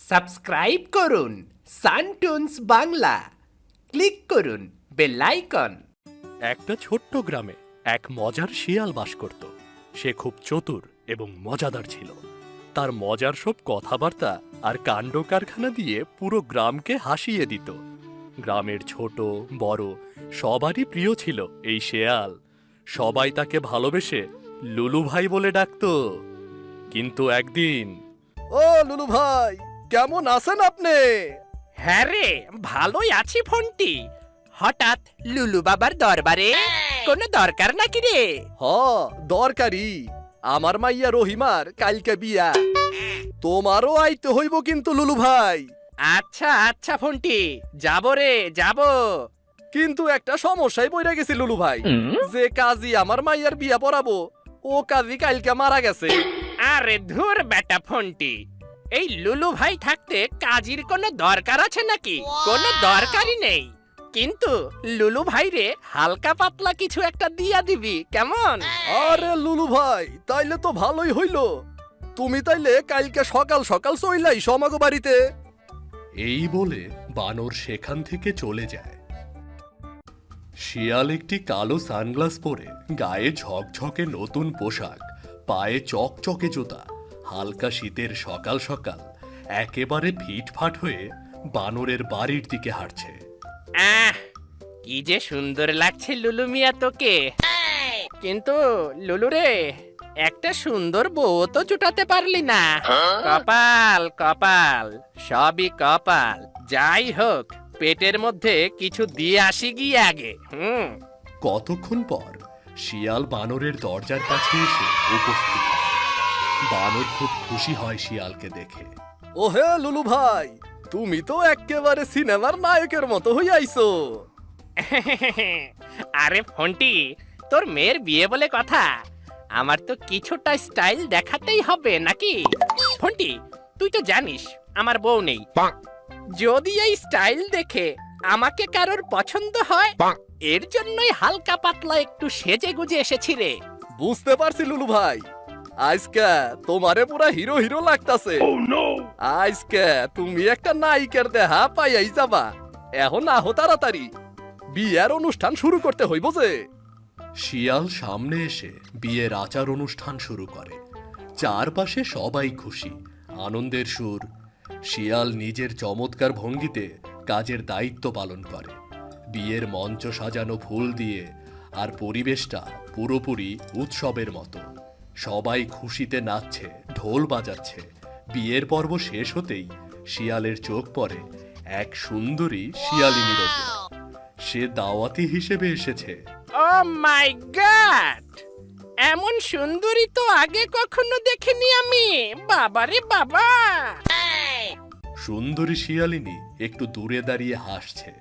Subscribe করুন সানটুনস Bangla, click করুন bell icon. একটা ছোট্ট গ্রামে এক মজার শিয়াল বাস করত। সে খুব চতুর এবং মজাদার ছিল। তার মজার সব কথাবার্তা আর কাণ্ড কারখানা দিয়ে পুরো গ্রামকে হাসিয়ে দিত। গ্রামের ছোট বড় সবারই প্রিয় ছিল এই শেয়াল। সবাই তাকে ভালোবেসে লুলু ভাই বলে ডাকত। কিন্তু একদিন, ও লুলু ভাই, কেমন আছেন আপনি? হ্যাঁ রে, ভালোই আছি ফোনটি। হঠাৎ লুলু বাবার দরবারে কোনো দরকার নাকি রে? দরকারি। আমার মাইয়া রহিমার কালকে বিয়া। তোমারও আইতে হইব কিন্তু লুলু ভাই। আচ্ছা আচ্ছা ফোনটি, যাব রে যাব। কিন্তু একটা সমস্যায় পড়ে গেছি লুলু ভাই। যে কাজী আমার মাইয়ার বিয়া পড়াবো, ও কাজী কালকে মারা গেছে। আরে ধুর বেটা ফোনটি, এই লুলু ভাই থাকতে কাজীর কোনো দরকার আছে নাকি? কোনো দরকারই নেই। কিন্তু লুলু ভাই রে হালকা পাতলা কিছু একটা দিয়া দিবি, কেমন? আরে লুলু ভাই, তাইলে তো ভালোই হইল। তুমি তাইলে কালকে সকাল সকাল চইলাই সমাগো বাড়িতে। এই বলে বানর সেখান থেকে চলে যায়। শিয়াল একটি কালো সানগ্লাস পরে, গায়ে ঝকঝকে নতুন পোশাক, পায়ে চকচকে জুতা, হালকা শীতের সকাল সকাল একেবারে ফিটফাট হয়ে বানরের বাড়ির দিকে হাঁটছে। আহ, কি যে সুন্দর লাগছে লুলু মিয়া তোকে। কিন্তু লুলু রে, একটা সুন্দর বউ তো জুটাতে পারলি না। কপাল কপাল, সবই কপাল। যাই হোক, পেটের মধ্যে কিছু দিয়ে আসি গিয়ে আগে। কতক্ষণ পর শিয়াল বানরের দরজার কাছে এসে উপস্থিত হয়। বানর খুব খুশি হয় শিয়ালকে দেখে। ওহে লুলু ভাই, তুমি তো একেবারে সিনেমার নায়কের মতো হইয়াইছো। আরে ফোনটি, তোর মেয়ের বিয়ে বলে কথা, আমার তো কিছুটা স্টাইল দেখাতেই হবে নাকি? ফোনটি, তুই তো জানিস আমার বউ নেই। যদি এই স্টাইল দেখে আমাকে কারোর পছন্দ হয়, এর জন্যই হালকা পাতলা একটু সেজে গুজে এসেছি রে। বুঝতে পারছি লুলু ভাই, আজকে তোমারে পুরা হিরো হিরো লাগতাছে। আজকে তুমি একটা নায়িকার দেহা পাইয়াই যাবা। এখন আহো তাড়াতাড়ি, বিয়ের অনুষ্ঠান শুরু করতে হইব যে। শিয়াল সামনে এসে বিয়ের আচার অনুষ্ঠান শুরু করে। চারপাশে সবাই খুশি, আনন্দের সুর। শিয়াল নিজের চমৎকার ভঙ্গিতে কাজের দায়িত্ব পালন করে। বিয়ের মঞ্চ সাজানো ফুল দিয়ে, আর পরিবেশটা পুরোপুরি উৎসবের মতো। সবাই খুশিতে নাচছে, ঢোল বাজাচ্ছে। বিয়ের পর্ব শেষ হতেই শিয়ালের চোখ পড়ে এক সুন্দরী শিয়ালিনীর ওপর। সে দাওয়াতি হিসেবে এসেছে। ও মাই গড, এমন সুন্দরী তো আগে কখনো দেখিনি আমি। বাবারে বাবা। সুন্দরী শিয়ালিনী একটু দূরে দাঁড়িয়ে হাসছে,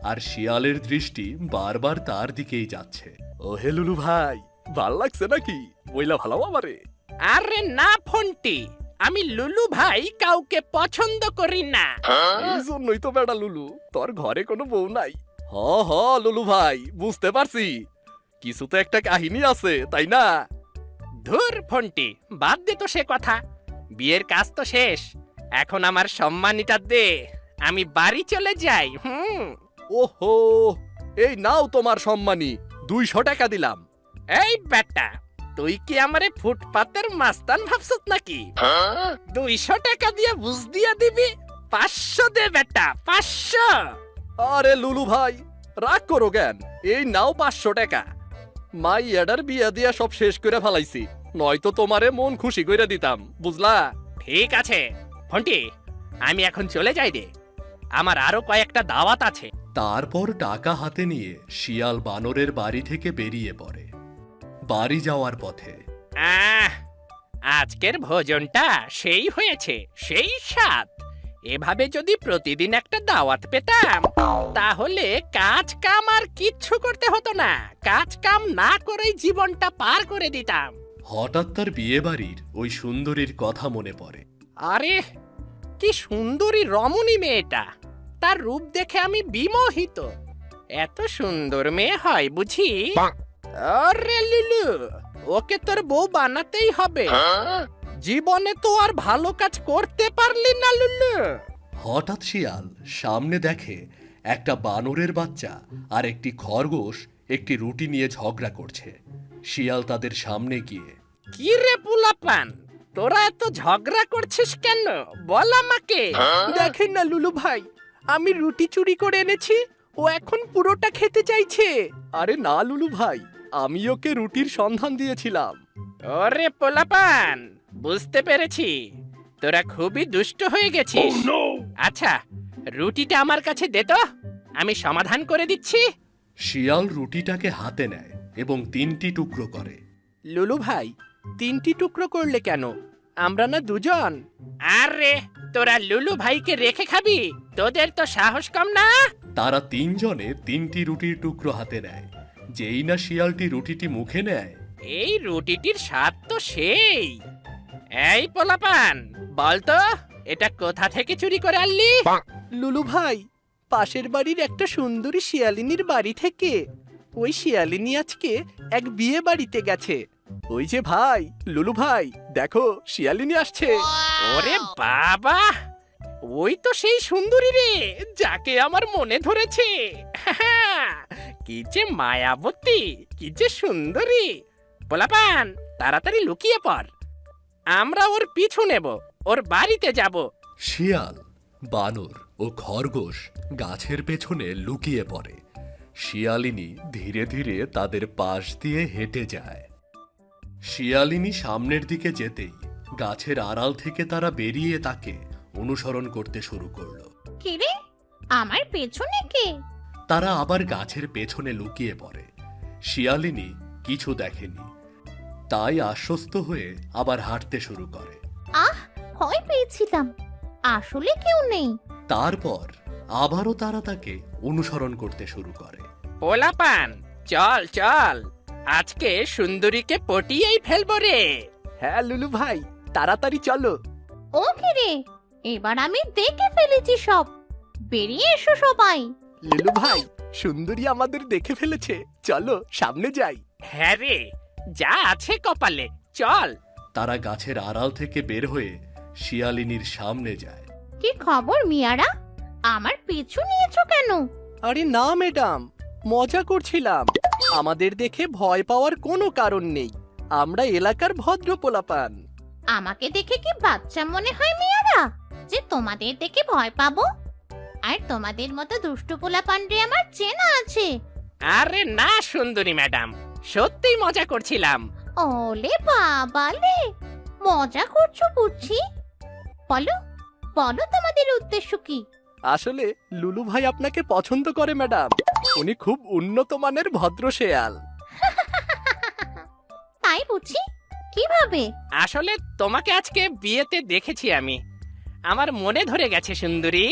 আর শিয়ালের দৃষ্টি বারবার তার দিকেই যাচ্ছে। ও হে লুলু ভাই, ভাল লাগছে নাকি? বইলা ভালো আমারে। আরে না ফোনটি, আমি লুলু ভাই কাউকে পছন্দ করি না। এই জন্যই তো বেটা লুলু, তোর ঘরে কোনো বউ নাই। হ হ লুলু ভাই, বুঝতে পারছি, কিছু তো একটা কাহিনী আছে, তাই না? ধুর ফোনটি, বাদ দে তো সে কথা। বিয়ের কাজ তো শেষ, এখন আমার সম্মানিটা দে, আমি বাড়ি চলে যাই। ওহো, এই নাও তোমার সম্মানী, 200 টাকা দিলাম। এই বেটা, তুই কি আমারে ফুটপাতের মাস্তান ভাবছত নাকি? 200 টাকা দিয়ে বুঝ দিয়া দিবি? 500 দে বেটা, 500। আরে লুলু ভাই, রাগ করো কেন? এই নাও 500 টাকা। মাইয়াডার বিয়া দিয়া সব শেষ করে ফেলাইছি, নয়তো তোমারে মন খুশি কইরা দিতাম, বুঝলা? ঠিক আছে ফোনটি, আমি এখন চলে যাই রে, আমার আরো কয়েকটা দাওয়াত আছে। তারপর টাকা হাতে নিয়ে শিয়াল বানরের বাড়ি থেকে বেরিয়ে পড়ে। বাড়ি যাওয়ার পথে, আজকের ভোজনটা সেই হয়েছে, সেই স্বাদ। এভাবে যদি প্রতিদিন একটা দাওয়াত পেতাম, তাহলে কাজ কাম আর কিচ্ছু করতে হতো না। কাজ কাম না করেই জীবনটা পার করে দিতাম। হঠাৎ তার বিয়ে বাড়ির ওই সুন্দরীর কথা মনে পড়ে। আরে কি সুন্দরী রমণী মেয়েটা, তার রূপ দেখে আমি বিমোহিত। এত সুন্দর মেয়ে হয় বুঝি? আরে লুলু, ওকে তোর বউ বানাতেই হবে। জীবনে তো আর ভালো কাজ করতে পারলি না লুলু। হঠাৎ শিয়াল সামনে দেখে একটা বানরের বাচ্চা আর একটি খরগোশ একটি রুটি নিয়ে ঝগড়া করছে। শিয়াল তাদের সামনে গিয়ে, কি রে পোলাপান, তোরা এত ঝগড়া করছিস কেন, বল আমাকে। দেখেন না লুলু ভাই, আমি রুটি চুরি করে এনেছি, ও এখন পুরোটা খেতে চাইছে। আরে না লুলু ভাই, আমি ওকে রুটির সন্ধান দিয়েছিলাম। ওরে পোলাপান, বুঝতে পেরেছি, তোরা খুবই দুষ্ট হয়ে গেছিস। আচ্ছা, রুটিটা আমার কাছে দে তো, আমি সমাধান করে দিচ্ছি। শিয়াল রুটিটাকে হাতে নেয় এবং 3টি টুকরো করে। লুলু ভাই, 3টি টুকরো করলে কেন? আমরা না দুজন। আরে তোরা লুলু ভাইকে রেখে খাবি? তোদের তো সাহস কম না। তারা 3 জনে 3টি রুটির টুকরো হাতে নেয়। যেই না শিয়ালটি রুটিটি মুখে নেয়, এই রুটিটির স্বাদ তো সেই। এই পোলাপান, বল তো এটা কোথা থেকে চুরি করে আনলি? লুলু ভাই, পাশের বাড়ির একটা সুন্দরী শিয়ালিনীর বাড়ি থেকে। ওই শিয়ালিনী আজকে এক বিয়ে বাড়িতে গেছে। ওই যে ভাই, লুলু ভাই, দেখো শিয়ালিনী আসছে। ওরে বাবা, ওই তো সেই সুন্দরী রে, যাকে আমার মনে ধরেছে। কি যে মায়াবতী, কি যে সুন্দরী। পোলাপান, তাড়াতাড়ি লুকিয়ে পড়, আমরা ওর পিছু নেব, ওর বাড়িতে যাব। শিয়াল, বানর ও খরগোশ গাছের পেছনে লুকিয়ে পড়ে। শিয়ালিনী ধীরে ধীরে তাদের পাশ দিয়ে হেঁটে যায়। শিয়ালিনী সামনের দিকে যেতেই গাছের আড়াল থেকে তারা বেরিয়ে তাকে অনুসরণ করতে শুরু করলো। কিরে, আমার পেছনে কে? তারা আবার গাছের পেছনে লুকিয়ে পড়ে। শিয়ালিনী কিছু দেখেনি, তাই আশ্বস্ত হয়ে আবার হাঁটতে শুরু করে। আহ, ভয় পেয়েছিলাম, আসলে কেউ নেই। তারপর আবারও তারা তাকে অনুসরণ করতে শুরু করে। পোলাপান, চল চল, আজকে সুন্দরীকে পটিয়েই ফেলবো রে। হ্যাঁ লুলু ভাই, তাড়াতাড়ি চলো। ও কিরে, এবার আমি দেখে ফেলেছি সব। বেরিয়ে এসো সবাই। লুলু ভাই, সুন্দরী আমাদের দেখে ফেলেছে, চলো সামনে যাই। হ্যাঁ রে, যা আছে কপালে, চল। তারা গাছের আড়াল থেকে বের হয়ে শিয়ালিনীর সামনে যায়। কি খবর মিয়ারা, আমার পিছু নিয়েছো কেন? আরে না ম্যাডাম, মজা করছিলাম। আমাদের দেখে ভয় পাওয়ার কোনো কারণ নেই, আমরা এলাকার ভদ্র পোলাপান। আমাকে দেখে কি বাচ্চা মনে হয় মিয়ারা, যে তোমাদের দেখে ভয় পাবো? আর তোমাদের মতো দুষ্টু পোলাপানরে আমার চেনা আছে। আরে না সুন্দরী ম্যাডাম, সত্যিই মজা করছিলাম। ওলে বাবালে, মজা করছো বুঝছি। বলো বলো, তোমাদের উদ্দেশ্য কি? আসলে লুলু ভাই আপনাকে পছন্দ করে ম্যাডাম, উনি খুব উন্নত মানের ভদ্র শেয়াল। তাই বুঝি, কিভাবে? আসলে তোমাকে আজকে বিয়েতে দেখেছি আমি, আমার মনে ধরে গেছে সুন্দরী।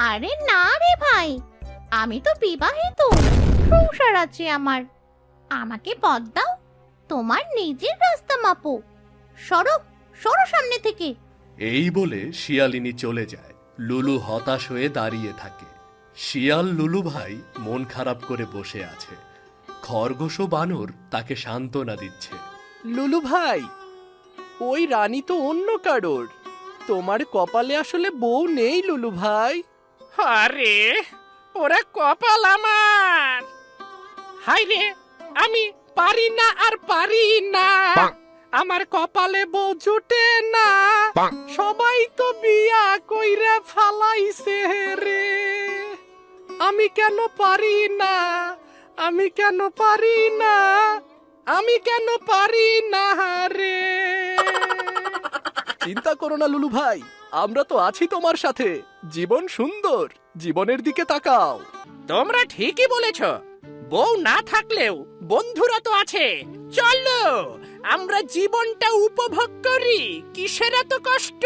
আরে না রে ভাই, আমি তো বিবাহিত, সংসার আছে আমার। আমাকে পথ দাও, তোমার নিজের রাস্তা মাপো। সরো সরো সামনে থেকে। এই বলে শিয়ালিনী চলে যায়। লুলু হতাশ হয়ে দাঁড়িয়ে থাকে। শিয়াল লুলু ভাই মন খারাপ করে বসে আছে। খরগোশ ও বানর তাকে সান্ত্বনা দিচ্ছে। লুলু ভাই, ওই রানী তো অন্য কারোর, তোমার কপালে আসলে বউ নেই লুলু ভাই। আরে ওরা কপাল আমার। হাই রে, আমি পারি না আর পারি না, আমার কপালে বউ জুটে না, সবাই তো বিয়া কইরা ফালাইছে রে। আমি কেন পারি না, আমি কেন পারি না, আমি কেন পারি না রে। চিন্তা করো না লুলু ভাই, আমরা তো আছি তোমার সাথে। জীবন সুন্দর, জীবনের দিকে তাকাও। তোমরা ঠিকই বলেছ, বউ না থাকলেও বন্ধুরা তো আছে। চলো আমরা জীবনটা উপভোগ করি, কিসের এত কষ্ট?